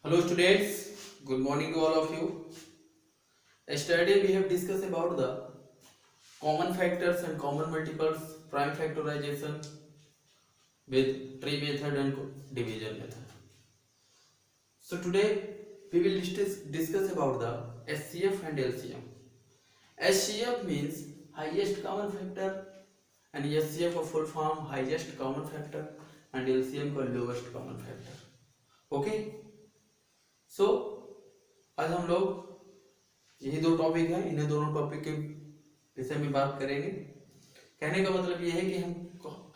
Hello students, good morning to all of you. Yesterday we have discussed about the common factors and common multiples, prime factorization with tree method and division method. So today we will discuss about the SCF and LCM. SCF means highest common factor and SCF का full form highest common factor and LCM का lowest common factor. Okay? So आज हम लोग यही दो topic है, इन्हें दोनों टॉपिक के विषय में बात करेंगे। कहने का मतलब यह है कि हम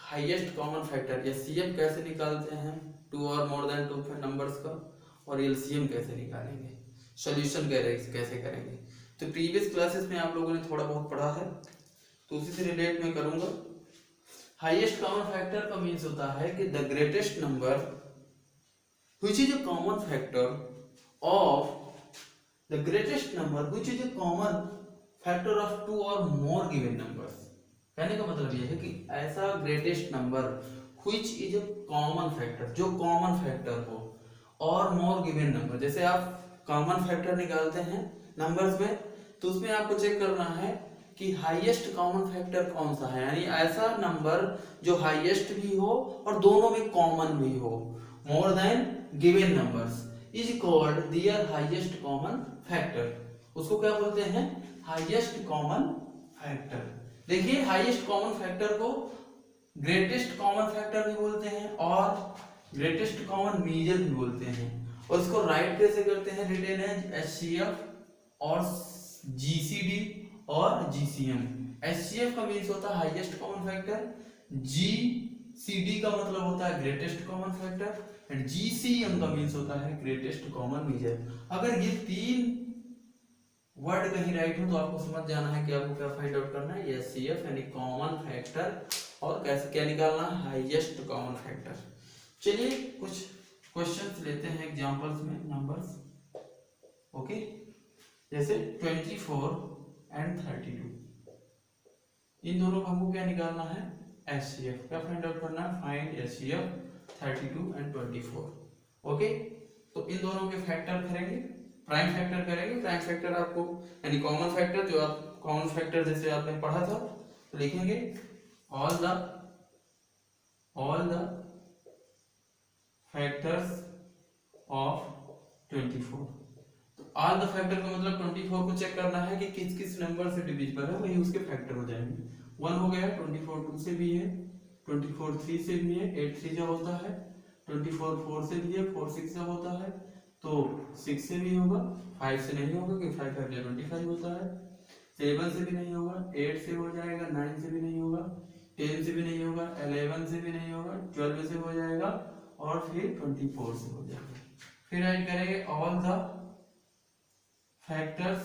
हाईएस्ट कॉमन फैक्टर एचसीएफ कैसे निकालते हैं टू और मोर देन टू नंबर्स का, और एलसीएम कैसे निकालेंगे, सॉल्यूशन कैसे करेंगे। तो प्रीवियस क्लासेस में आप लोगों ने थोड़ा बहुत पढ़ा है, तो उसी से रिलेट मैं करूंगा। हाईएस्ट कॉमन फैक्टर का मीन्स होता है कि the greatest number which is a common factor of the greatest number which is a common factor of two or more given numbers। कहने का मतलब यह है कि ऐसा greatest number which is a common factor, जो common factor हो, और more given number। जैसे आप common factor निकालते हैं numbers में, तो उसमें आपको चेक करना है कि हाईएस्ट कॉमन फैक्टर कौन सा है, यानी ऐसा नंबर जो हाईएस्ट भी हो और दोनों में कॉमन भी हो, more than given numbers is called their highest common factor. उसको क्या बोलते हैं? Highest common factor. देखिए, हाईएस्ट कॉमन फैक्टर को ग्रेटेस्ट कॉमन फैक्टर भी बोलते हैं और ग्रेटेस्ट कॉमन मेजर भी बोलते हैं। और इसको राइट कैसे करते हैं? रिटेन एज एचसीएफ और जीसीडी और जीसीएम। एचसीएफ का मीन्स होता है हाईएस्ट कॉमन फैक्टर, जीसीडी का मतलब होता है greatest common factor, and GCM का मीन्स होता है ग्रेटेस्ट कॉमन मेजर। अगर ये तीन वर्ड कहीं राइट हो तो आपको समझ जाना है कि आपको क्या फाइंड आउट करना है, एचसीएफ यानी कॉमन फैक्टर, और कैसे क्या निकालना है, हाईएस्ट कॉमन फैक्टर। चलिए कुछ क्वेश्चंस लेते हैं एग्जांपल्स में नंबर्स। ओके, जैसे 24 एंड 32, इन दोनों का हमको क्या निकालना है? एचसीएफ। क्या फाइंड आउट करना है? Find HCF 32 and 24। ओके, तो इन दोनों के फैक्टर करेंगे, प्राइम फैक्टर करेंगे। प्राइम फैक्टर आपको यानी कॉमन फैक्टर, जो आप कॉमन फैक्टर जैसे आपने पढ़ा था, तो लिखेंगे ऑल द फैक्टर्स ऑफ 24। तो ऑल द फैक्टर का मतलब 24 को चेक करना है कि किस किस नंबर से डिविजिबल है, वही उसके फैक्टर हो जाएंगे। 1 हो गया, 24 2 से भी है, 24 3 से भी है, 8 3 जा होता है, 24 4 से भी है, 4 6 जा होता है, तो 6 से भी होगा, 5 से नहीं होगा क्योंकि 5 5 25 होता है, 7 से भी नहीं होगा, 8 से हो जाएगा, 9 से भी नहीं होगा, 10 से भी नहीं होगा, 11 से भी नहीं होगा, 12 से हो जाएगा, और फिर 24 से हो जाएगा। फिर ऐड करेंगे ऑल द फैक्टर्स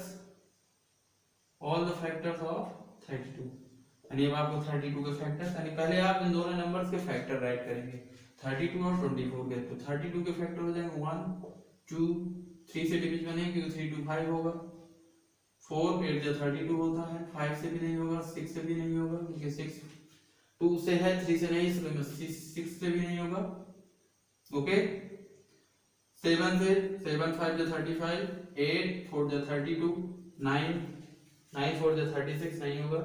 ऑफ 32, यानी अब आपको 32 के फैक्टर्स, यानी पहले आप इन दोनों नंबर्स के फैक्टर राइट करेंगे, 32 और 24 के। तो 32 के फैक्टर हो जाएंगे 1 2 3 से डिविजन नहीं क्योंकि 3 2 5 होगा, 4 8 जो 32 होता है, 5 से भी नहीं होगा, 6 से भी नहीं होगा क्योंकि 6 2 से है, 3 से नहीं, इसलिए 6 से भी नहीं होगा। ओके, 7 से 7 5 जो 35, 8 4 जो 32, 9 9 4 जो 36 नहीं होगा,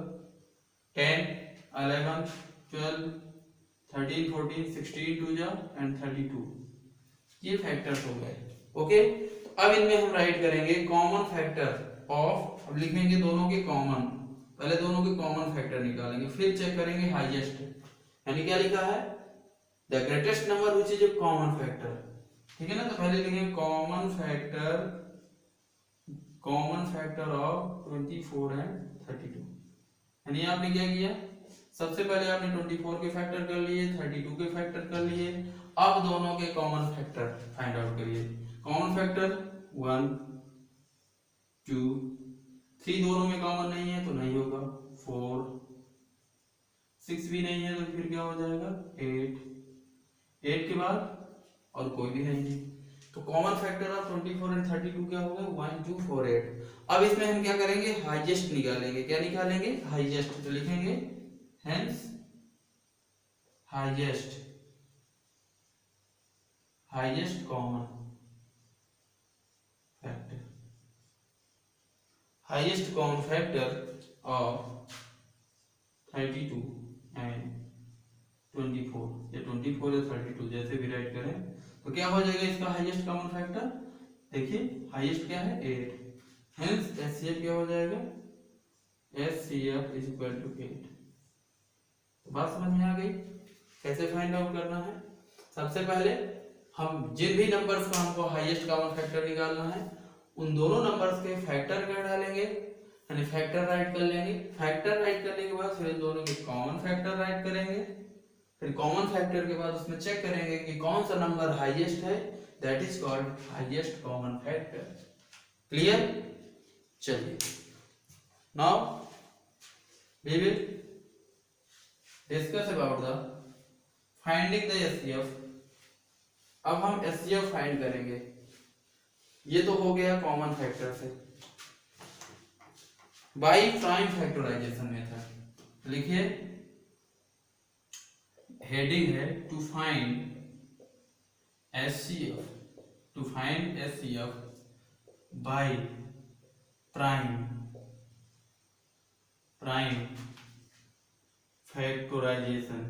10 11 12 13 14 16 2 जा एंड 32, ये फैक्टर्स हो गए। ओके, तो अब इनमें हम राइट करेंगे कॉमन फैक्टर ऑफ, अब लिखेंगे दोनों के कॉमन, पहले दोनों के कॉमन फैक्टर निकालेंगे, फिर चेक करेंगे हाईएस्ट, यानी क्या लिखा है? The greatest number which is a common factor. ठीक है ना, तो पहले लिखेंगे कॉमन फैक्टर ऑफ 24 एंड 32। यानी आपने क्या किया? सबसे पहले आपने 24 के फैक्टर कर लिए, 32 के फैक्टर कर लिए, अब दोनों के कॉमन फैक्टर फाइंड आउट करिए। कॉमन फैक्टर 1 2 3 दोनों में कॉमन नहीं है तो नहीं होगा, 4 6 भी नहीं है तो फिर क्या हो जाएगा, 8 के बाद और कोई भी नहीं है, तो कॉमन फैक्टर ऑफ 24 एंड 32 क्या होगा? 1 2 4 8। अब इसमें हम क्या करेंगे? हाईएस्ट निकालेंगे। क्या निकालेंगे? हाईएस्ट। तो लिखेंगे hence highest common highest common factor of 32 and 24, या 24 या 32 जैसे भी राइट करें तो क्या हो जाएगा इसका हाईएस्ट कॉमन फैक्टर। देखिए हाईएस्ट क्या है 8, हेंस HCF क्या हो जाएगा HCF इज इक्वल टू 8। तो बात समझ में आ गई कैसे फाइंड आउट करना है। सबसे पहले हम जिन भी नंबर्स का हमको हाईएस्ट कॉमन फैक्टर निकालना है उन दोनों नंबर्स के फैक्टर क्या डालेंगे, यानी फैक्टर राइट कर लेंगे। फैक्टर राइट करने के बाद फिर इन दोनों के कॉमन फैक्टर राइट करेंगे। फिर कॉमन फैक्टर के बाद उसमें चेक करेंगे कि कौन सा नंबर हाईएस्ट है, that is called highest common factor. Clear? चलिए now we will discuss about the finding the HCF। अब हम HCF फाइंड करेंगे। ये तो हो गया कॉमन फैक्टर से बाय प्राइम फैक्टराइजेशन मेथड। लिखिए हेडिंग है to find HCF, to find HCF by prime factorisation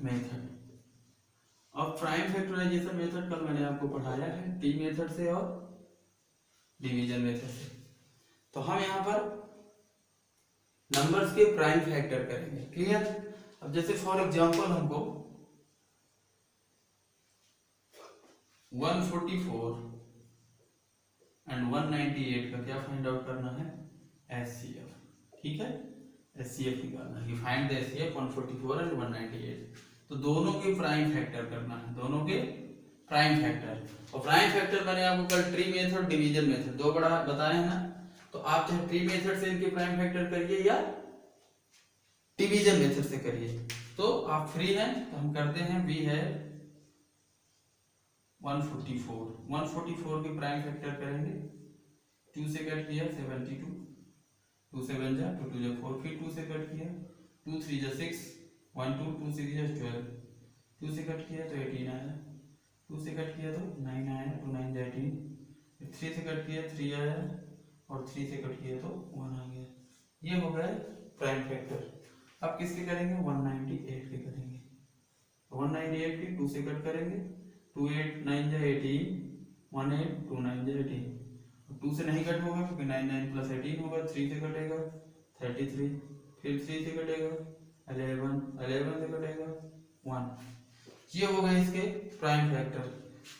method. अब प्राइम फैक्टराइजेशन मेथड कल मैंने आपको पढ़ाया है T मेथड से और डिवीजन मेथड से। तो हम यहाँ पर नंबर्स के प्राइम फैक्टर करेंगे। क्लियर? अब जैसे फॉर एग्जांपल हमको 144 एंड 198 का क्या फाइंड आउट करना है HCF। ठीक है, HCF निकालना है कि फाइंड द HCF 144 एंड 198। तो दोनों के प्राइम फैक्टर करना है, दोनों के प्राइम फैक्टर। और प्राइम फैक्टर मैंने आपको कल ट्री मेथड डिवीजन मेथड दो बड़ा बताए हैं ना, तो आप चाहे ट्री मेथड से इनके प्राइम फैक्टर करिए या डिवीजन मेथड से करिए। तो आप फ्री हैं तो हम करते हैं। वी है 144 के प्राइम फैक्टर करेंगे। 2 से कट किया 72, 2 से 1 जा 2 2 जा 4, फिर 2 से कट किया 2 3 जा 6, 1 2 2 6 जा 12, 2 से कट किया तो 18 आया, 2 से कट किया तो 9 आया, 2 9 जा 18, 3 से कट किया 3 आया और 3 से कट किया तो 1 आ गया। ये हो गया प्राइम फैक्टर। अब किसके करेंगे 198 के करेंगे। 198 के 2 से कट करेंगे 2 8 9 जा 18, 1 8 2 9 जा 18। 2 से नहीं कट होगा क्योंकि 9 9 प्लस 18 होगा। 3 से कटेगा 33, फिर 3 से कटेगा 11, 11 से कटेगा 1। ये हो गए इसके प्राइम फैक्टर।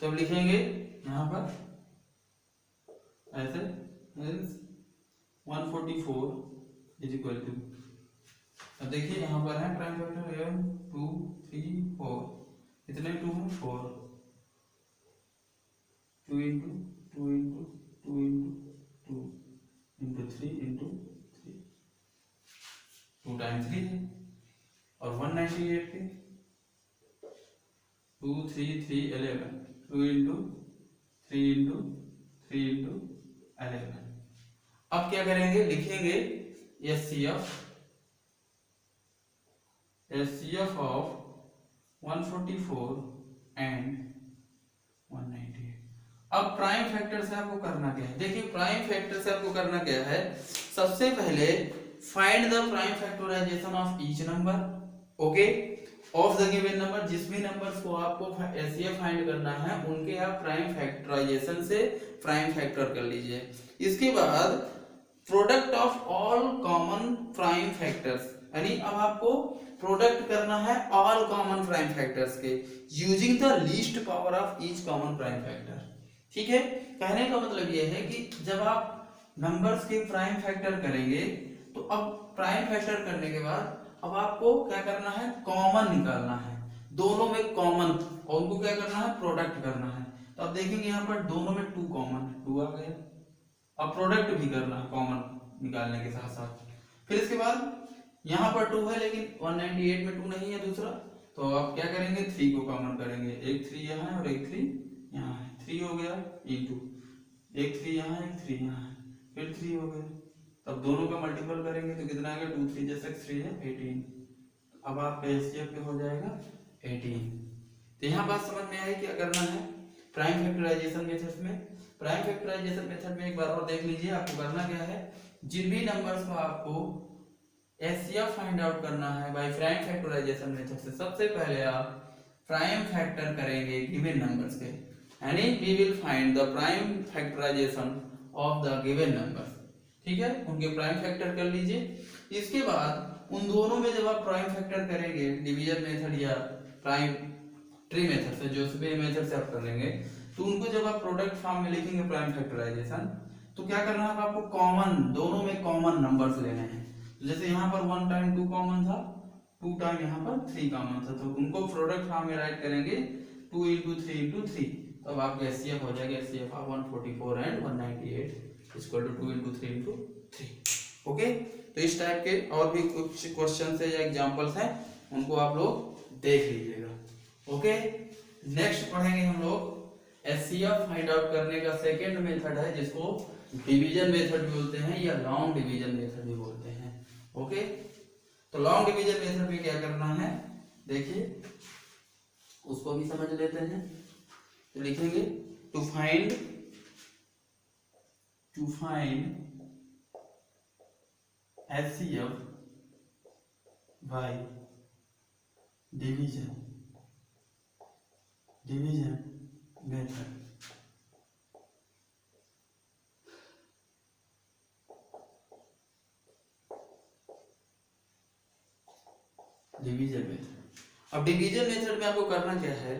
तो अब लिखेंगे यहाँ पर ऐसे 144 इज इक्वल टू, अब देखिए यहाँ पर है प्राइम फैक्टर 1 2 3 4, कितने 2 हैं 4, 2 into 2 into 2 into 2 into 3 into 3, 2 times 3 है। और 198 के 2 3 3 11, 2 इंटू 3 इंटू 3 इंटू 11। अब क्या करेंगे लिखेंगे HCF ऑफ 144 एंड 198। अब प्राइम फैक्टर से आपको करना क्या है, देखिए प्राइम फैक्टर से आपको करना क्या है। सबसे पहले find the prime factorisation of each number, okay, of the given number. जिस भी नंबर्स को आपको HCF फाइंड करना है उनके आप प्राइम फैक्टराइजेशन से प्राइम फैक्टर कर लीजिए। इसके बाद product of all common prime factors, यानी अब आपको प्रोडक्ट करना है ऑल कॉमन प्राइम फैक्टर्स के using the least power of each common prime factor. ठीक है, कहने का मतलब यह है कि जब आप नंबर्स के प्राइम फैक्टर करेंगे तो अब प्राइम फैक्टर करने के बाद अब आपको क्या करना है, कॉमन निकालना है, दोनों में कॉमन, और उनको क्या करना है, प्रोडक्ट करना है। तो अब देखेंगे यहाँ पर दोनों में 2 कॉमन, 2 आ गया। अब प्रोडक्ट भी करना है कॉमन निकालने के साथ साथ। फिर इसके बाद यहाँ पर 2 है लेकिन 198 में 2 नहीं है दूसरा, तो आप क्या करेंगे 3 को कॉमन करेंगे। एक 3 यहाँ है और एक 3 यहाँ है, 3 हो गया इंटू एक 3 यहाँ है, एक 3 यहाँ है, फिर 3 हो गया। तब दोनों का मल्टीपल करेंगे तो कितना आएगा, 2 3 जैसे 3 है 18। अब आपका HCF पे हो जाएगा 18। तो यहाँ बात समझ में आई क्या करना है, प्राइम फैक्टराइजेशन मेथड्स में। प्राइम फैक्टराइजेशन मेथड में एक बार और देख लीजिए, आपको करना क्या है, जिन भी नंबर्स को आपको एचसीएफ फाइंड आउट करना है बाय प्राइम फैक्टराइजेशन मेथड से, सबसे पहले आप प्राइम फैक्टर करेंगे गिवन नंबर्स के, यानी we will find the prime factorisation of the given numbers. ठीक है, उनके प्राइम फैक्टर कर लीजिए। इसके बाद उन दोनों में जब आप प्राइम फैक्टर करेंगे डिवीजन मेथड या प्राइम ट्री मेथड से, जो भी मेथड से आप कर लेंगे, तो उनको जब आप प्रोडक्ट फॉर्म में लिखेंगे प्राइम फैक्टराइजेशन, तो क्या करना है आपको, कॉमन, दोनों में कॉमन नंबर्स लेने हैं। तो जैसे यहाँ पर 1 टाइम 2 कॉमन था, 2 टाइम यहाँ पर 3 कॉमन था, तो उनको प्रोडक्ट फॉर्म में राइट करेंगे 2 × 3 × 3, तब आपका एचसीएफ हो जाएगा, HCF of 144 and 198 equal to 2 × 3 × 3। Okay, तो इस टाइप के और भी कुछ क्वेश्चन है या एग्जांपल्स हैं, उनको आप लोग देख लीजिएगा। ओके, नेक्स्ट पढ़ेंगे हम लोग एचसीएफ फाइंड आउट करने का सेकंड मेथड है, जिसको डिवीजन मेथड भी बोलते हैं या लॉन्ग डिवीजन मेथड भी बोलते हैं। ओके, तो लॉन्ग डिवीजन मेथड में क्या करना है, देखिए उसको भी समझ लेते हैं। तो लिखेंगे to find HCF by division method। Division method, अब डिवीजन मेथड में आपको करना क्या है,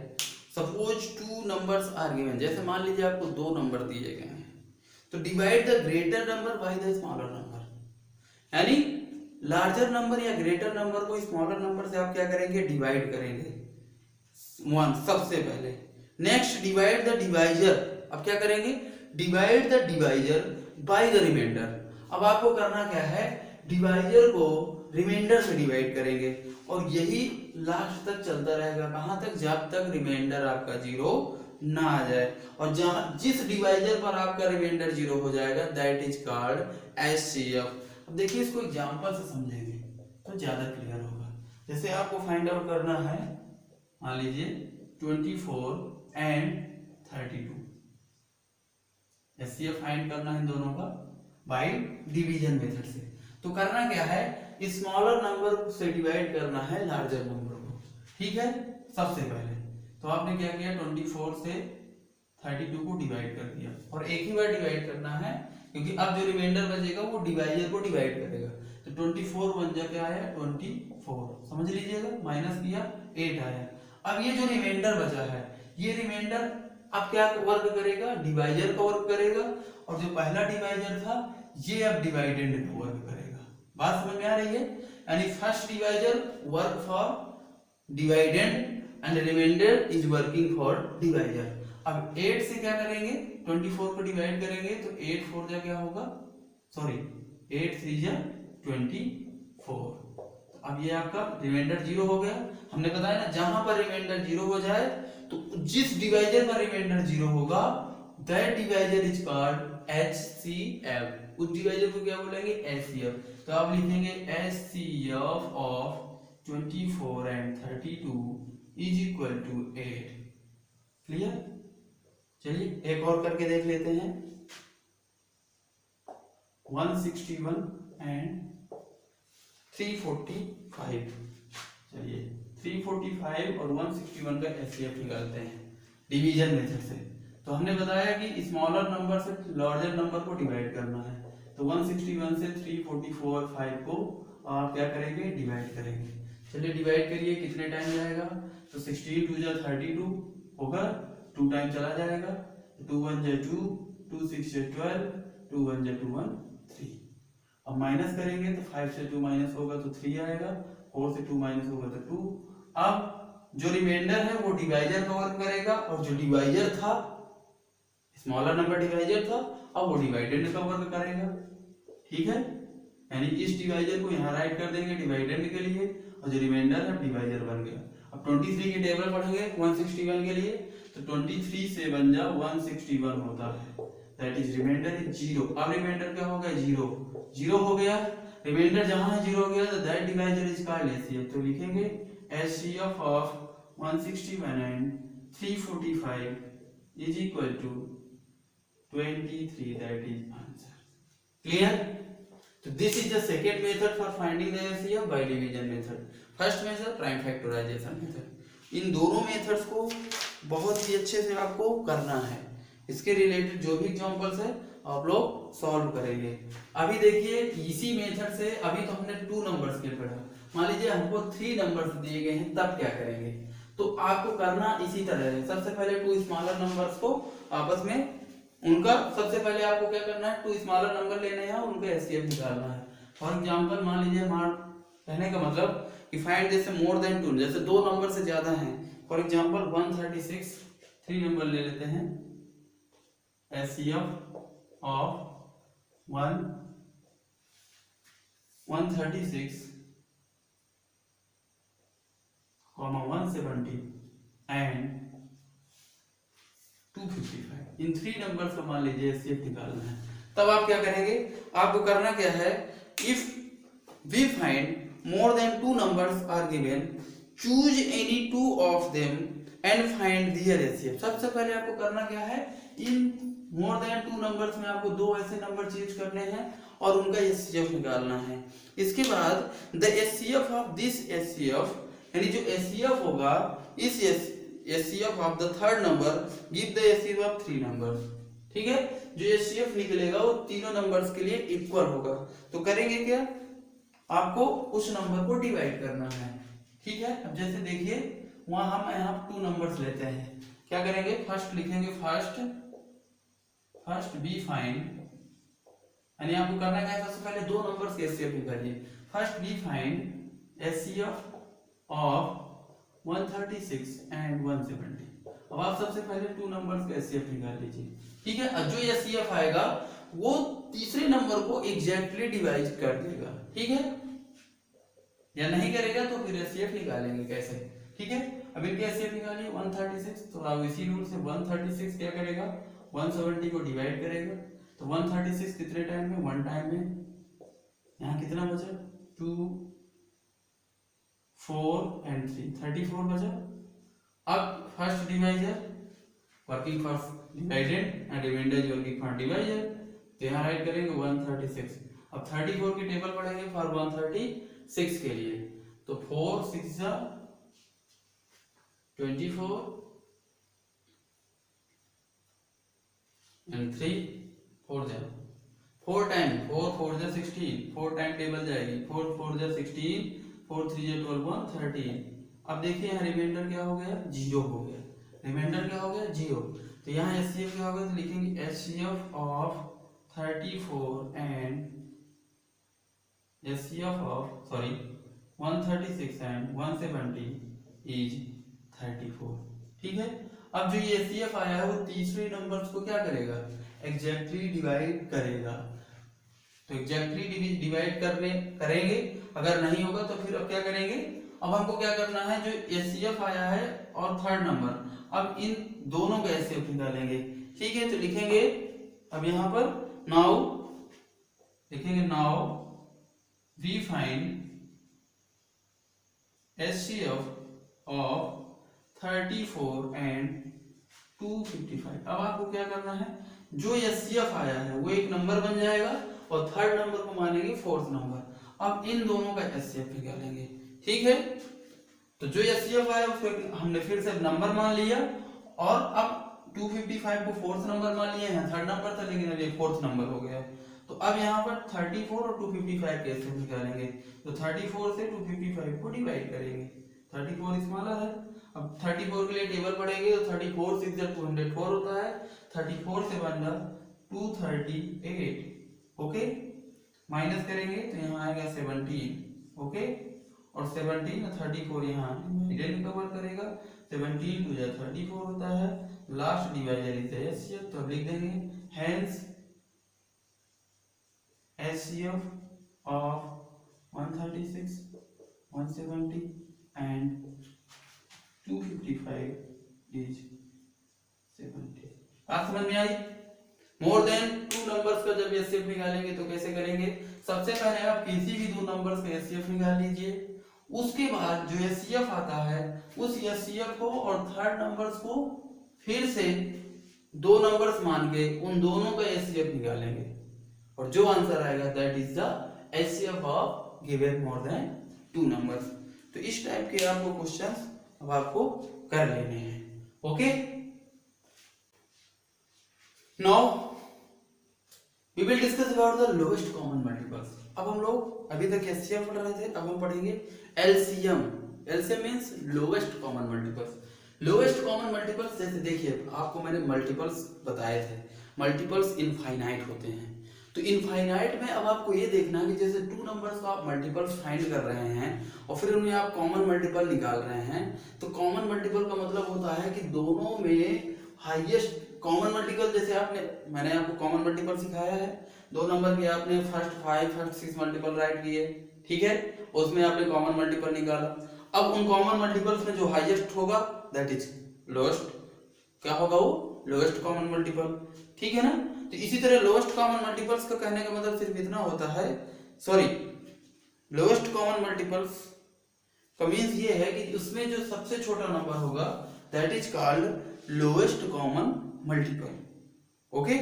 सपोज 2 नंबर्स आर गिवन, जैसे मान लीजिए आपको 2 नंबर दिए गए हैं, तो divide the greater number by the smaller number, यानी लार्जर नंबर या ग्रेटर नंबर को स्मॉलर नंबर से आप क्या करेंगे, डिवाइड करेंगे 1 सबसे पहले। नेक्स्ट डिवाइड द डिवाइजर, अब क्या करेंगे, divide the divisor by the remainder. अब आपको करना क्या है, डिवाइजर को रिमाइंडर से डिवाइड करेंगे, और यही लास्ट तक चलता रहेगा, कहां तक, जब तक रिमाइंडर आपका 0 ना आ जाए, और जहां जिस डिवाइजर पर आपका रिमाइंडर 0 हो जाएगा दैट इज कॉल्ड एचसीएफ। अब देखिए इसको एग्जांपल से समझेंगे तो ज्यादा क्लियर होगा। जैसे आपको फाइंड आउट करना है, मान लीजिए 24 एंड 32, एचसीएफ फाइंड करना है दोनों का बाय डिवीजन मेथड से। तो करना क्या है, स्मॉलर नंबर से डिवाइड करना है लार्जर नंबर को। ठीक है, सबसे पहले तो आपने क्या किया, 24 से 32 को डिवाइड कर दिया, और एक ही बार डिवाइड करना है, क्योंकि अब जो रिमाइंडर बचेगा वो डिवाइजर को डिवाइड करेगा। तो 24 बन जा क्या आया, 24, समझ लीजिएगा, माइनस किया 8 आया। अब ये जो रिमाइंडर बचा है, ये रिमाइंडर अब क्या वर्क करेगा, डिवाइजर का वर्क करेगा, और जो पहला डिवाइजर था ये अब डिवाइडेंड का वर्क करेगा। बात समझ में आ रही है, यानी first divisor work for dividend and remainder is working for divisor. अब 8 से क्या करेंगे, 24 को डिवाइड करेंगे, तो 8 4 जा क्या होगा, सॉरी 8 3 जा 24। अब ये आपका रिमाइंडर 0 हो गया। हमने बताया ना, जहां पर रिमाइंडर 0 हो जाए, तो जिस डिवाइजर का रिमाइंडर 0 होगा that divisor is called HCF. उस डिवाइजर को क्या बोलेंगे, एचसीएफ। तो आप लिखेंगे HCF of 24 and 32 is equal to 8। Clear, चलिए एक और करके देख लेते हैं, 161 एंड 345। चलिए 345 और 161 का एचसीएफ निकालते हैं डिवीजन मेथड से। तो हमने बताया कि स्मॉलर नंबर से लार्जर नंबर को डिवाइड करना है, तो 161 से 344 और 5 को आप क्या करेंगे, डिवाइड करेंगे। चलिए डिवाइड करिए, कितने टाइम जाएगा, तो 16 2 जा 32 होगा, 2 टाइम चला जाएगा, 2 1 जा 2, 2 6 जा 12, 2 1 जा 2 1 3। अब माइनस करेंगे तो 5 से 2 माइनस होगा तो 3 आएगा, 4 से 2 माइनस होगा तो 2। अब जो रिमाइंडर है वो डिवाइजर का वर्क करेगा, और जो डिवाइजर था स्मॉलर नंबर डिवाइजर था, अब वो डिवाइडेंड का वर्क करेगा। ठीक है, यानी इस डिवाइजर को यहाँ राइट कर देंगे डिवाइडेंड के लिए, और जो रिमाइंडर है डिवाइजर बन गया। अब 23 की टेबल पढ़ेंगे 161 के लिए, तो 23 से बन जा 161 होता है, दैट इज रिमाइंडर इज 0। अब रिमाइंडर क्या हो गया, 0 हो गया, रिमाइंडर जहां 0 हो गया तो that divisor is called HCF. तो लिखेंगे HCF of 161 and 345 is equal to 23, that is answer. Clear? तो this is the second method for finding the HCF by division method. First method prime factorisation method. इन दोनों methods को बहुत ही अच्छे से आपको करना है। इसके रिलेटेड जो भी एग्जांपल्स है आप लोग सॉल्व करेंगे। अभी देखिए इसी मेथड से अभी तो हमने 2 नंबर्स के पढ़ा, मान लीजिए हमको 3 नंबर्स दिए गए हैं, तब क्या करेंगे? तो आपको करना इसी तरह है। सबसे पहले 2 स्मॉलर नंबर्स को आपस में उनका सबसे पहले आपको क्या करना है, 2 स्मॉलर नंबर लेने हैं और उनका एचसीएफ निकालना है। फॉर एग्जांपल मान लीजिए कहने का मतलब कि फाइंड जैसे मोर देन 2, जैसे 2 नंबर से ज्यादा हैं। फॉर एग्जांपल 136, 3 नंबर ले लेते हैं। HCF of 136, 170 and 255, in 3 number का मान लीजिए एचसीएफ निकालना है। तब आप क्या करेंगे? आपको करना क्या है, if we find more than 2 numbers are given, choose any 2 of them and find their HCF. सबसे पहले आपको करना क्या है, इन मोर देन 2 नंबर्स में आपको 2 ऐसे नंबर चूज करने हैं और उनका एचसीएफ निकालना है। इसके बाद the HCF of this HCF, यानी जो एचसीएफ होगा इस HCF of the third number give the HCF of 3 number. ठीक है, जो एचसीएफ निकलेगा वो तीनों नंबर्स के लिए इक्वल होगा। तो करेंगे क्या, आपको उस नंबर को डिवाइड करना है। ठीक है, अब जैसे देखिए वहां हम यहाँ 2 नंबर्स लेते हैं। क्या करेंगे, फर्स्ट लिखेंगे, फर्स्ट बी फाइंड, यानी आपको करना क्या है, सबसे पहले 2 नंबर्स के एचसीएफ निकालिए। First be find HCF of 136 and 170। अब आप सबसे पहले 2 नंबर्स का एचसीएफ निकाल लीजिए। ठीक है, जो एचसीएफ आएगा वो तीसरे नंबर को एग्जैक्टली डिवाइड कर देगा। ठीक है, या नहीं करेगा तो फिर एचसीएफ निकालेंगे कैसे। ठीक है, अब इनके एचसीएफ निकालिए 136, तो अब इसी रूल से 136 क्या करेगा, 170 को डिवाइड करेगा। तो 136 कितने टाइम में, 1 टाइम में। यहाँ कितना बचा, 2, 4 एंड 3, 34 बचा। अब first divisor working for divided and remainder is working for divisor, तो यहाँ राइट करेंगे 136। अब 34 की टेबल पढ़ेंगे फॉर 136 के लिए। तो 4 6 24 एंड 3 4 जा 4 टाइम, 4 4 जा 16, 4 टाइम टेबल जाएगी, 4 4 जा 16, 4 3 जा 12 13। अब देखिए यहाँ रिमाइंडर क्या हो गया, 0 हो गया। रिमाइंडर क्या हो गया, 0। तो यहाँ एचसीएफ क्या होगा, तो लिखेंगे HCF of 34 and HCF of 136 and 170 is 34। ठीक है, अब जो ये एचसीएफ आया है वो तीसरे नंबर्स को क्या करेगा, एग्जैक्टली डिवाइड करेगा। तो एग्जैक्टली डिवाइड करेंगे, अगर नहीं होगा तो फिर अब क्या करेंगे, अब हमको क्या करना है, जो एचसीएफ आया है और थर्ड नंबर, अब इन दोनों का एचसीएफ निकालेंगे। ठीक है, तो लिखेंगे अब यहाँ पर नाउ लिखेंगे, now we find HCF of 34 and 255। अब आपको क्या करना है, जो एचसीएफ आया है वो एक नंबर बन जाएगा और थर्ड नंबर को मानेंगे फोर्थ नंबर। अब इन दोनों का एचसीएफ निकालेंगे। ठीक है, तो जो एचसीएफ आया उसको हमने फिर से नंबर मान लिया और अब 255 को फोर्थ नंबर मान लिया है, थर्ड नंबर था लेकिन अब ये फोर्थ नंबर हो गया। तो अब यहाँ पर 34 और 255 के एचसीएफ निकालेंगे। तो 34 से 255 को डिवाइड करेंगे, 34 स्मॉलर है। अब 34 के लिए टेबल पढ़ेंगे तो 34 6 204 होता है, 34 से बन रहा 238। ओके, माइनस करेंगे तो यहाँ आएगा 17। ओके, और 17 और 34 यहाँ डिवाइड कवर करेगा, 17 2 34 होता है। लास्ट डिवाइजर इज एचसीएफ, तो अब लिख देंगे hence HCF of 136 170 and 255 is 70। बात समझ में आई? मोर देन 2 नंबर्स का जब एचसीएफ निकालेंगे तो कैसे करेंगे, सबसे पहले आप किसी भी 2 नंबर्स का एचसीएफ निकाल लीजिए। उसके बाद जो एचसीएफ आता है उस एचसीएफ को और थर्ड नंबर्स को फिर से दो नंबर्स मान के उन दोनों का एचसीएफ निकालेंगे और जो आंसर आएगा that is the HCF of given more than 2 numbers. तो इस टाइप के आपको क्वेश्चंस अब आपको कर लेने हैं। Okay, now we will discuss about the lowest common multiples. अब हम लोग अभी तक एचसीएफ पढ़ रहे थे, अब हम पढ़ेंगे LCM. LCM means lowest common multiples. Lowest common multiples जैसे देखिए आपको मैंने मल्टीपल्स बताए थे, मल्टीपल्स इनफाइनाइट होते हैं। तो इनफाइनाइट में अब आपको ये देखना है कि जैसे 2 नंबर्स को आप मल्टीपल्स फाइंड कर रहे हैं और फिर उन्हें आप कॉमन मल्टीपल निकाल रहे हैं, तो कॉमन मल्टीपल का मतलब होता है कि दोनों में हाईएस्ट कॉमन मल्टीपल। जैसे मैंने आपको कॉमन मल्टीपल सिखाया है, 2 नंबर के आपने फर्स्ट 5 फर्स्ट 6 मल्टीपल राइट किए, ठीक है, उसमें आपने कॉमन मल्टीपल निकाला। अब उन कॉमन मल्टीपल्स में जो हाईएस्ट होगा दैट इज लोएस्ट, क्या होगा वो लोएस्ट कॉमन मल्टीपल, ठीक है ना। तो इसी तरह लोएस्ट कॉमन मल्टीपल्स का कहने का मतलब सिर्फ इतना होता है, सॉरी, लोएस्ट कॉमन मल्टीपल्स का मींस ये है कि उसमें जो सबसे छोटा नंबर होगा that is called lowest common multiple. Okay,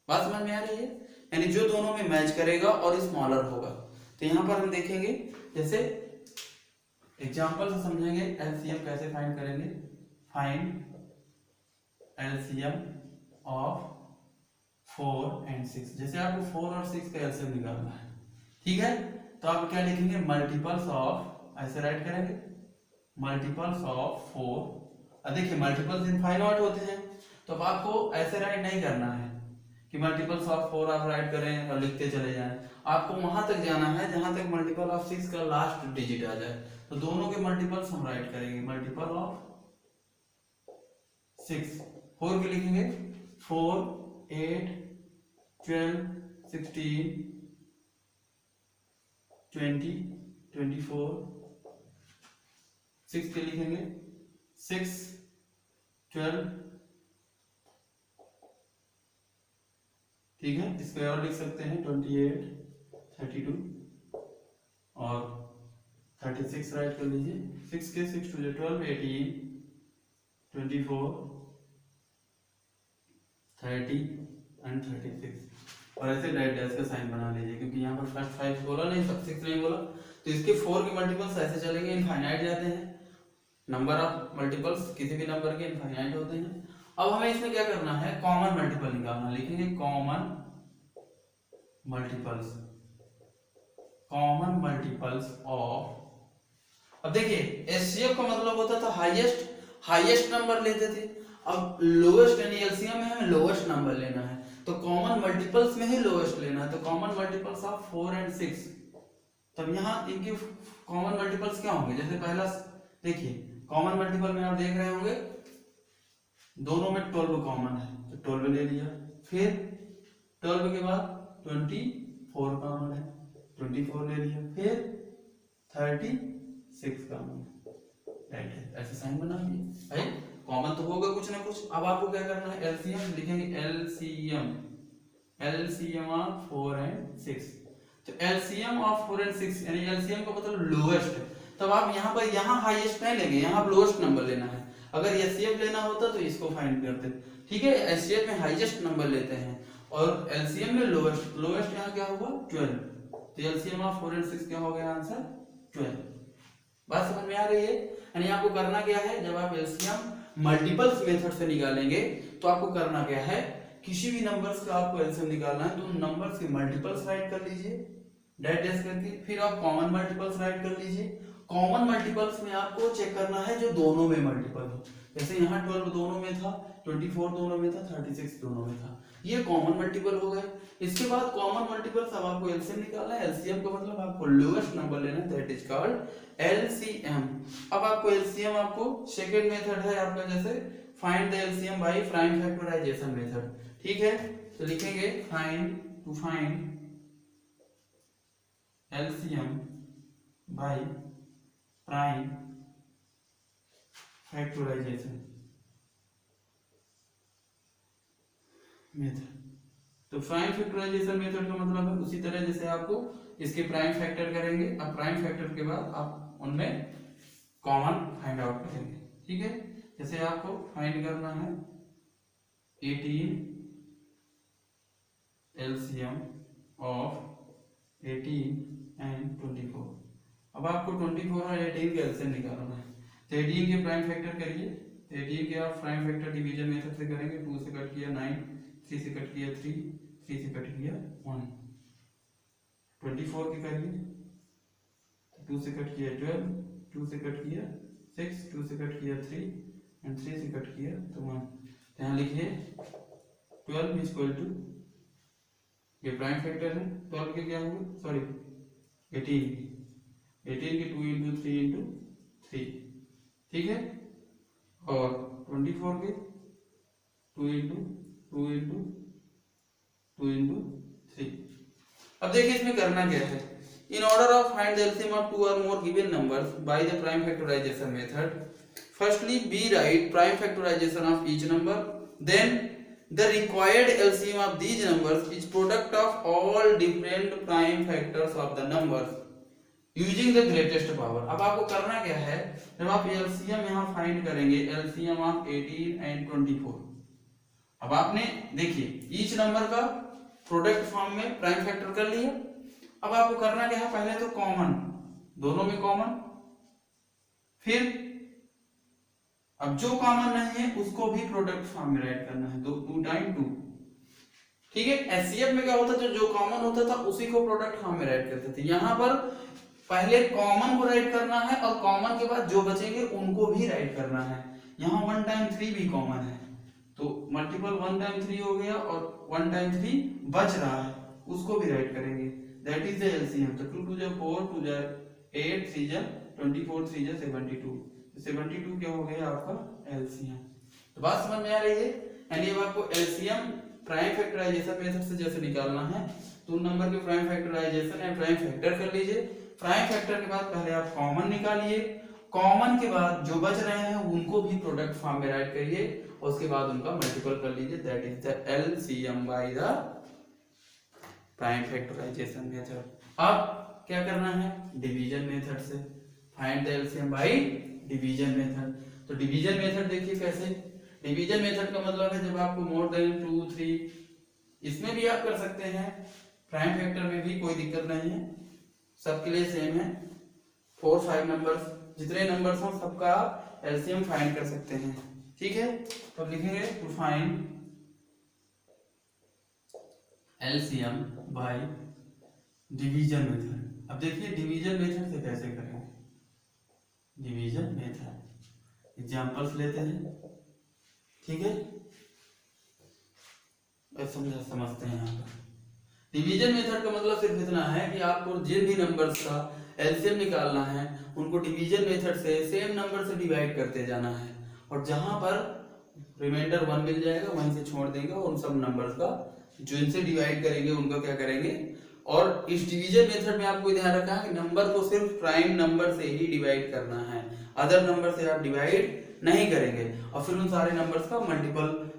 बात समझ में आ रही है, यानी जो दोनों में मैच करेगा और स्मॉलर होगा। तो यहां पर हम देखेंगे, जैसे एग्जांपल से समझेंगे एलसीएम कैसे फाइंड करेंगे। Find LCM of 4 and 6। जैसे आपको 4 और 6 का एलसीएम निकालना है, ठीक है, तो आप क्या लिखेंगे, मल्टीपल्स ऑफ, ऐसे राइट करेंगे, मल्टीपल्स ऑफ 4। देखिए मल्टीपल्स इनफाइनाइट होते हैं, तो अब आपको ऐसे राइट नहीं करना है कि मल्टीपल्स ऑफ 4 आप राइट करें और लिखते चले जाएं। आपको वहां तक जाना है जहां तक मल्टीपल ऑफ 6 का लास्ट डिजिट आ जाए। तो दोनों के मल्टीपल्स हम राइट करेंगे, मल्टीपल ऑफ 6, 4 के लिखेंगे 4, 8, 12, 16, 20, 24, 6 के लिखेंगे 6, 12, ठीक है, इसको और लिख सकते हैं 28, 32 और 36 राइट कर लीजिए। 6 के 6 2 12, 18, 24, 30 एंड 36 और ऐसे डैश डैश का साइन बना लीजिए, क्योंकि यहाँ पर फर्स्ट 5 बोला नहीं, सब 6 नहीं बोला, तो इसके 4 के मल्टीपल्स ऐसे चलेंगे, इनफाइनाइट जाते हैं। नंबर ऑफ मल्टीपल्स किसी भी नंबर के इनफाइनाइट होते हैं। अब हमें इसमें क्या करना है, कॉमन मल्टीपल निकालना। लिखेंगे common multiples, common multiples of, अब देखिए एचसीएफ का मतलब होता था हाईएस्ट, हाईएस्ट नंबर लेते थे। अब लोएस्ट यानी एलसीएम में हमें लोएस्ट नंबर लेना है, तो कॉमन मल्टीपल्स में ही लोएस्ट लेना है। तो कॉमन मल्टीपल्स ऑफ 4 and 6, तब यहाँ इनके कॉमन मल्टीपल्स क्या होंगे। जैसे पहला देखिए कॉमन मल्टीपल में आप देख रहे होंगे दोनों में 12 कॉमन है, तो 12 ले लिया, फिर 12 के बाद 24 कॉमन है, 24 ले लिया, फिर 36 कॉमन है, राइट है, ऐसे साइन बना दिए भाई, कॉमन तो होगा कुछ ना कुछ। अब आपको क्या करना है, एलसीएम लिखेंगे, एलसीएम, एलसीएम ऑफ 4 and 6। तो एलसीएम ऑफ 4 and 6 यानी एलसीएम का मतलब लोएस्ट, तब आप यहाँ पर यहाँ हाईएस्ट नहीं लेंगे, यहाँ आप लोएस्ट नंबर लेना है। अगर एचसीएफ लेना होता तो इसको फाइंड करते, ठीक है, एचसीएफ में हाईएस्ट नंबर लेते हैं और एलसीएम में लोएस्ट, लोएस्ट यहाँ क्या होगा 12, तो एलसीएम ऑफ 4 and 6 क्या हो गया आंसर 12। बात समझ में आ रही है, यानी आपको करना क्या है, जब आप एलसीएम मल्टीपल्स मेथड से निकालेंगे तो आपको करना क्या है, किसी भी नंबर्स का आपको एलसीएम निकालना है तो उन नंबर्स के मल्टीपल्स राइट कर लीजिए डैश डैश करके, फिर आप कॉमन मल्टीपल्स राइट कर लीजिए। कॉमन मल्टीपल्स में आपको चेक करना है जो दोनों में मल्टीपल हो, जैसे यहाँ 12 दोनों में था, 24 दोनों में था, 36 दोनों में था, ये कॉमन मल्टीपल हो गए। इसके बाद कॉमन मल्टीपल्स अब आपको एलसीएम निकालना है, एलसीएम का मतलब आपको लोएस्ट नंबर लेना है, दैट इज कॉल्ड एलसीएम। अब आपको एलसीएम, आपको सेकंड मेथड है आपका, जैसे find the LCM by prime factorisation method, ठीक है, तो लिखेंगे find, to find LCM by prime factorisation method. तो प्राइम फैक्टराइजेशन मेथड का मतलब है उसी तरह जैसे आपको इसके प्राइम फैक्टर करेंगे, अब प्राइम फैक्टर के बाद आप उनमें कॉमन फाइंड आउट करेंगे, ठीक है। जैसे आपको फाइंड करना है 18 LCM ऑफ 18 एंड 24। अब आपको 24 और 18 के एलसीएम निकालना है। तो 18 के प्राइम फैक्टर करिए। तो 18 के आप प्राइम फैक्टर डिवीजन मेथड से करेंगे। 2 से कट किया 9, 3 से कट किया 3, 3 से कट किया 1। 24 के करिए। 2 से कट किया 12, 2 से कट किया 6, 2 से कट किया 3 एंड 3 से कट किया तो 1। तो यहाँ लिखिए 12 इज इक्वल टू, ये प्राइम फैक्टर है 12 के क्या हुए, सॉरी 18 के 2 इंटू 3 इंटू 3, ठीक है। और 24 के 2 इंटू 2 इंटू 2 इंटू 3। अब देखिए इसमें करना क्या है। In order of find the LCM of two or more given numbers by the prime factorization method, firstly we write prime factorization of each number, then the required LCM of these numbers is product of all different prime factors of the numbers using the greatest power। अब आपको करना क्या है, जब आप LCM यहाँ find करेंगे, LCM of 18 and 24। अब आपने देखिए ईच नंबर का प्रोडक्ट फॉर्म में प्राइम फैक्टर कर लिया। अब आपको करना क्या है, पहले तो कॉमन, दोनों में कॉमन, फिर अब जो कॉमन नहीं है उसको भी प्रोडक्ट फॉर्म में राइट करना है, 2 टाइम 2, ठीक है। एचसीएफ में क्या होता था, जो कॉमन होता था उसी को प्रोडक्ट फॉर्म में राइट करते थे। यहां पर पहले कॉमन को राइट करना है और कॉमन के बाद जो बचेंगे उनको भी राइट करना है। यहाँ 1 टाइम 3 भी कॉमन है तो मल्टीपल 1 टाइम 3 हो गया और 1 टाइम 3 बच रहा है उसको भी राइट करेंगे, दैट इज द एलसीएम। तो 2 2 जा 4, 2 जा 8, 3 जा 24, 3 जा 72, 72 क्या हो गया आपका एलसीएम। तो बात समझ में आ रही है। यानी अब आपको एलसीएम प्राइम फैक्टराइजेशन मेथड से जैसे निकालना है तो उन नंबर के प्राइम फैक्टराइजेशन या प्राइम फैक्टर कर लीजिए। प्राइम फैक्टर के बाद पहले आप कॉमन निकालिए, कॉमन के बाद जो बच रहे हैं उनको भी प्रोडक्ट फॉर्म में राइट करिए और उसके बाद उनका मल्टीपल कर लीजिए, that is the LCM by the prime factorisation method. अब क्या करना है, डिवीजन मेथड से find the LCM by division method. तो डिवीजन मेथड देखिए कैसे, डिवीजन मेथड का मतलब है जब आपको मोर देन 2 3, इसमें भी आप कर सकते हैं, प्राइम फैक्टर में भी कोई दिक्कत नहीं है, सबके लिए सेम है। 4 5 नंबर्स, जितने नंबर्स हो सबका आप एलसीएम फाइंड कर सकते हैं, ठीक है। तो अब लिखेंगे to find LCM by division method. अब देखिए डिवीजन मेथड से कैसे करेंगे, डिवीजन मेथड एग्जांपल्स लेते हैं, ठीक है। समझते हैं यहाँ पर डिवीजन मेथड का मतलब सिर्फ इतना है कि आपको जिन भी नंबर्स का एलसीएम निकालना है उनको डिवीजन मेथड से सेम नंबर से डिवाइड करते जाना है और जहां पर रिमाइंडर 1 मिल जाएगा वहीं से छोड़ देंगे और उन सब नंबर्स का जो इनसे डिवाइड करेंगे उनका क्या करेंगे। और इस डिवीजन मेथड में आपको ध्यान रखना है कि नंबर को सिर्फ प्राइम नंबर से ही डिवाइड करना है, अदर नंबर से आप डिवाइड नहीं करेंगे और फिर उन सारे नंबर्स का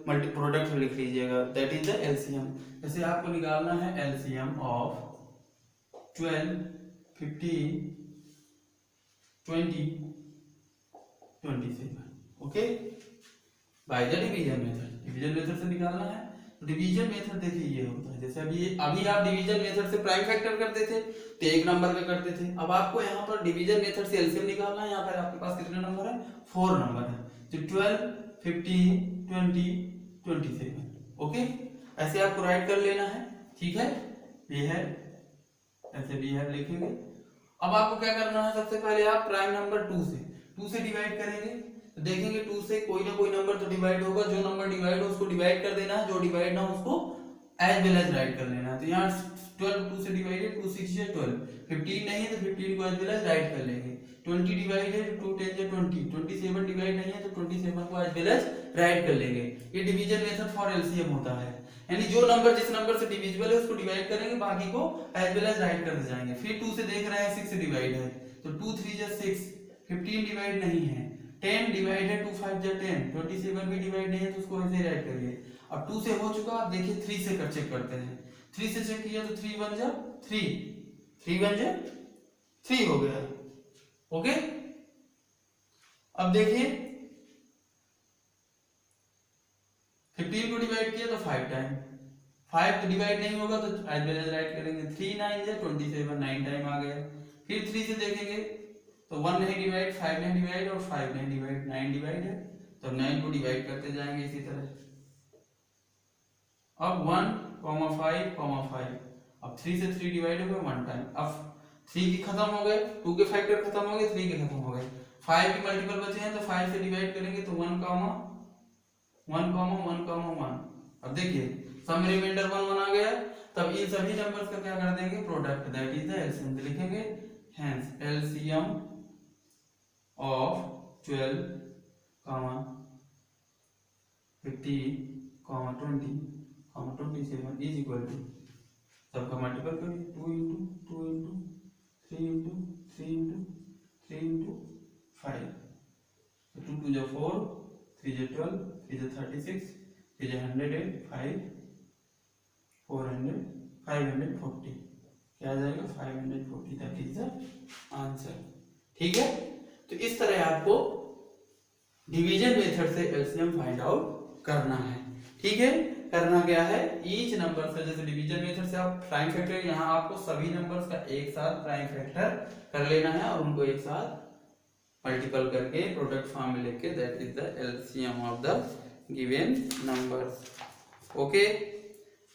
मल्टी प्रोडक्ट लिख लीजिएगा, दैट इज द एलसीएम। जैसे आपको निकालना है LCM of 12 15 20 27, okay, by the division method. Division method से निकालना है। डिवीजन मेथड देखिए ये होता है, जैसे अभी आप डिवीजन मेथड से प्राइम फैक्टर करते थे तो एक नंबर का करते थे। अब आपको यहाँ पर डिवीजन मेथड से एलसीएम निकालना है। यहाँ पर आपके पास कितने नंबर है, 4 नंबर है, तो 12 15 20 27, ओके। ऐसे आपको राइट कर लेना है, ठीक है। ये है ऐसे भी है लिखेंगे। अब आपको क्या करना है, सबसे पहले आप प्राइम नंबर 2 से डिवाइड करेंगे तो देखेंगे 2 से कोई ना कोई नंबर तो डिवाइड होगा, जो नंबर डिवाइड हो उसको डिवाइड कर देना है, जो डिवाइड ना हो उसको एज वेल एज राइट कर लेना है। तो यहाँ 12 2 से डिवाइडेड, 2 6 या 12, 15 नहीं है तो 15 को एज वेल एज राइट कर लेंगे, 20 डिवाइडेड 2 10 या 20, 27 डिवाइड नहीं है तो 27 को एज वेल एज राइट कर लेंगे। ये डिवीजन मेथड फॉर एलसीएम होता है, यानी जो नंबर जिस नंबर से डिविजिबल है उसको डिवाइड करेंगे, बाकी को एज वेल एज राइट करते जाएंगे। फिर 2 से देख रहे हैं 6 से डिवाइड है तो 2 3 जा 6, 15 डिवाइड नहीं है, 10 डिवाइड है 2 5 जा 10, 27 भी डिवाइड नहीं है तो उसको ऐसे राइट करिए। अब 2 से हो चुका, आप देखिए 3 से कर चेक करते हैं, 3 से चेक किया तो 3 1 जा 3, 3 1 जा 3 हो गया, ओके। अब देखिए 15 को है तो 5 टाइम, 5 तो डिवाइड नहीं होगा तो एज वेल एज राइट करेंगे, 3 9 है 27, 9 टाइम आ गया। फिर 3 से देखेंगे तो 1 नहीं डिवाइड, 5 नहीं डिवाइड और 5 नहीं डिवाइड, 9 डिवाइड है तो 9 को डिवाइड करते जाएंगे इसी तरह। अब 1, 5, 5, अब 3 से 3 डिवाइड हो गया 1 टाइम। अब 3 की खत्म हो गए, 2 के फैक्टर खत्म हो गए, 3 के खत्म हो गए, 5 के मल्टीपल बचे हैं तो 5 से डिवाइड करेंगे तो 1, 1। अब देखिए सम रिमाइंडर 1 1 आ गया, तब इन सभी नंबर्स का क्या कर देंगे, product, that is the LCM लिखेंगे। Hence LCM of 12, 15, 20, 27 is equal to, सबका मल्टीपल करिए, 2 into 2 into 3 into 3 into 3 into 5, 2 2 जा 4, 3 जा 12, 3 जा 36, 3 जा 108, 5 400, 540, क्या आ जाएगा 540, दैट इज द आंसर। ठीक है, तो इस तरह आपको डिवीजन मेथड से एलसीएम फाइंड आउट करना है। ठीक है, करना क्या है, ईच नंबर से, जैसे डिवीजन मेथड से आप प्राइम फैक्टर, यहाँ आपको सभी नंबर्स का एक साथ प्राइम फैक्टर कर लेना है और उनको एक साथ मल्टीपल करके प्रोडक्ट फॉर्म में लेके, that is the LCM of the given numbers. Okay,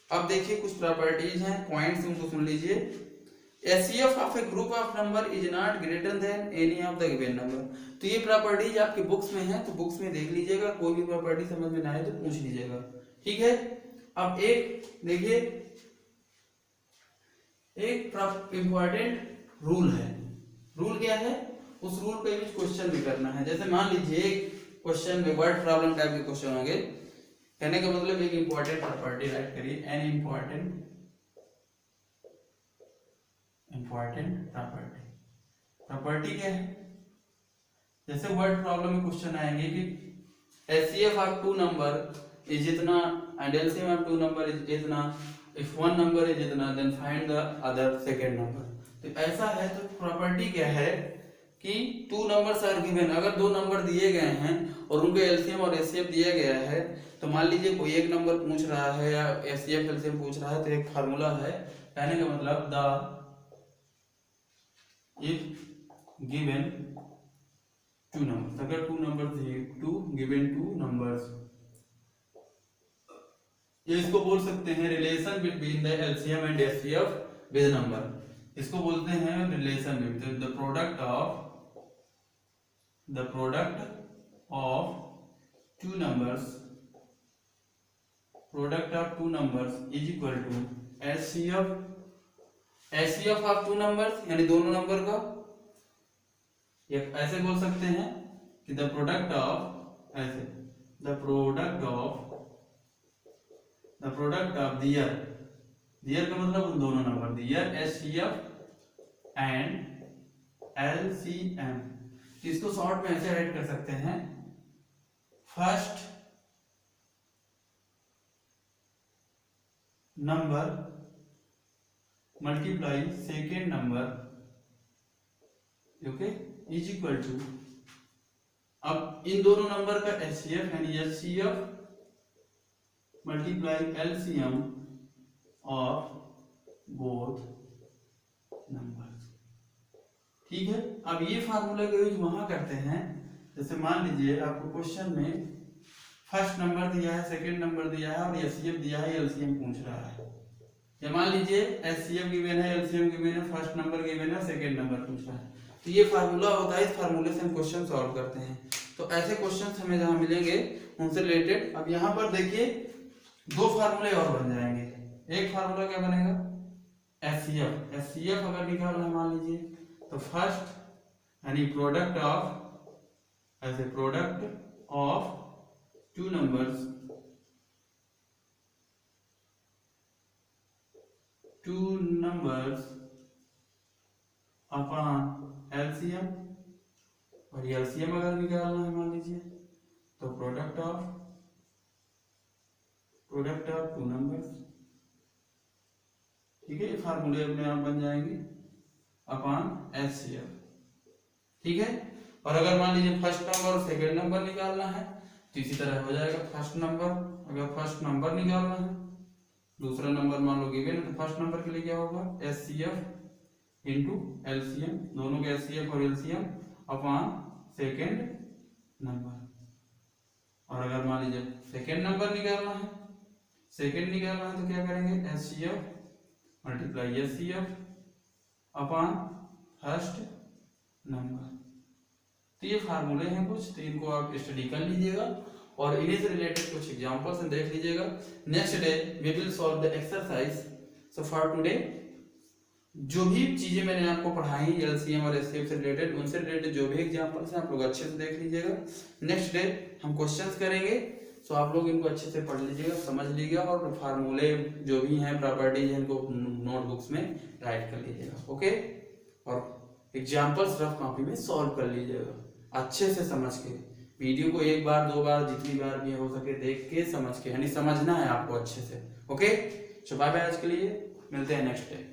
अब देखिए कुछ प्रॉपर्टीज हैं, पॉइंट्स उनको सुन लीजिए। HCF of A group of number is not greater than any of the given number. तो ये प्रॉपर्टीज आपके बुक्स में है, तो बुक्स में देख लीजिएगा, कोई भी प्रॉपर्टी समझ में ना आए तो पूछ लीजिएगा। ठीक है, अब एक देखिए, एक इंपॉर्टेंट रूल है। रूल क्या है, उस रूल पे यूज क्वेश्चन भी करना है। जैसे मान लीजिए एक क्वेश्चन में वर्ड प्रॉब्लम टाइप के क्वेश्चन होंगे, कहने का मतलब एक इंपॉर्टेंट प्रॉपर्टी राइट करिए, एन इंपॉर्टेंट प्रॉपर्टी। प्रॉपर्टी क्या है, जैसे वर्ड प्रॉब्लम में क्वेश्चन आएंगे कि एचसीएफ ऑफ 2 नंबर इज इतना and LCM of 2 number is इतना, इफ वन नंबर इज इतना then find the other second number. तो ऐसा है, तो प्रॉपर्टी क्या है कि 2 नंबर्स आर गिवन, अगर 2 नंबर दिए गए हैं और उनके एलसीएम और एचसीएफ दिया गया है, तो मान लीजिए कोई एक नंबर पूछ रहा है या एचसीएफ एलसीएम पूछ रहा है, तो एक फार्मूला है, कहने का मतलब द इफ गिवन 2 नंबर्स, अगर 2 नंबर्स दिए, 2 गिवन 2 नंबर्स, ये इसको बोल सकते हैं relation between the LCM and HCF with number. इसको बोलते हैं relation between the product of 2 numbers, product of 2 numbers is equal to HCF of 2 numbers, यानी दोनों नंबर का, ऐसे बोल सकते हैं कि द प्रोडक्ट ऑफ, ऐसे द प्रोडक्ट ऑफ दियर का मतलब उन दोनों number, their HCF and LCM. इसको शॉर्ट में ऐसे राइट कर सकते हैं, first number multiply second number, okay, is equal to, अब इन दोनों नंबर का एचसीएफ यानी HCF multiply LCM of both numbers. ठीक है, अब ये फार्मूला का यूज वहां करते हैं, जैसे मान लीजिए आपको क्वेश्चन में फर्स्ट नंबर दिया है, सेकंड नंबर दिया है और एचसीएफ दिया है, एलसीएम पूछ रहा है। या मान लीजिए एचसीएफ गिवन है, एलसीएम गिवन है, फर्स्ट नंबर गिवन है, सेकंड नंबर पूछ रहा है, तो ये फार्मूला होता है, इस फार्मूले से हम क्वेश्चन सॉल्व करते हैं। तो ऐसे क्वेश्चंस हमें जहां मिलेंगे उनसे रिलेटेड, अब यहाँ पर देखिए 2 फार्मूले और बन जाएंगे। एक फार्मूला क्या बनेगा, एचसीएफ अगर निकालना है मान लीजिए, तो फर्स्ट यानी product of 2 numbers, 2 numbers upon LCM, और एलसीएम अगर निकालना है मान लीजिए तो प्रोडक्ट ऑफ 2 नंबर्स। ठीक है, ये फार्मूले अपने आप बन जाएंगे अपॉन एचसीएफ। ठीक है, और अगर मान लीजिए फर्स्ट नंबर और सेकंड नंबर निकालना है, तो इसी तरह हो जाएगा फर्स्ट नंबर, अगर फर्स्ट नंबर निकालना है, दूसरा नंबर मान लो गिवन है, तो फर्स्ट नंबर के लिए क्या होगा HCF इंटू LCM, दोनों के HCF और LCM अपॉन सेकेंड नंबर। और अगर मान लीजिए सेकेंड नंबर निकालना है, सेकेंड निकालना है तो क्या करेंगे HCF multiply HCF upon first number. तो ये फार्मूले हैं कुछ, तो इनको आप स्टडी कर लीजिएगा और इन्हीं से रिलेटेड कुछ एग्जांपल्स देख लीजिएगा। Next day we will solve the exercise. So for today जो भी चीजें मैंने आपको पढ़ाई LCM और HCF से रिलेटेड, उनसे रिलेटेड जो भी एग्जांपल्स हैं आप लोग अच्छे से देख लीजिएगा। नेक्स्ट डे हम क्वेश्चंस करेंगे, सो आप लोग इनको अच्छे से पढ़ लीजिएगा, समझ लीजिएगा और फार्मूले जो भी हैं, प्रॉपर्टीज हैं, इनको नोटबुक्स में राइट कर लीजिएगा। ओके, और एग्जांपल्स रफ कॉपी में सॉल्व कर लीजिएगा अच्छे से समझ के। वीडियो को एक बार दो बार जितनी बार भी हो सके देख के समझ के, यानी समझना है आपको अच्छे से। ओके, सो बाय बाय आज के लिए, मिलते हैं नेक्स्ट डे।